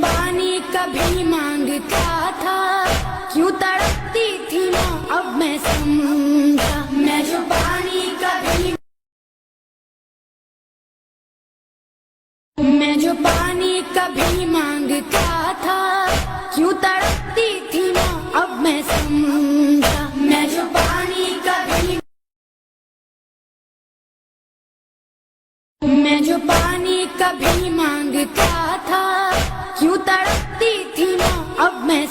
पानी कभी मांगता था, क्यों तड़पती थी ना अब मैं समझा। मैं जो पानी कभी मांगता था, क्यों तड़पती थी ना अब मैं समझा। मैं जो पानी कभी मांगता था, क्यों तड़पती थी ना अब मैं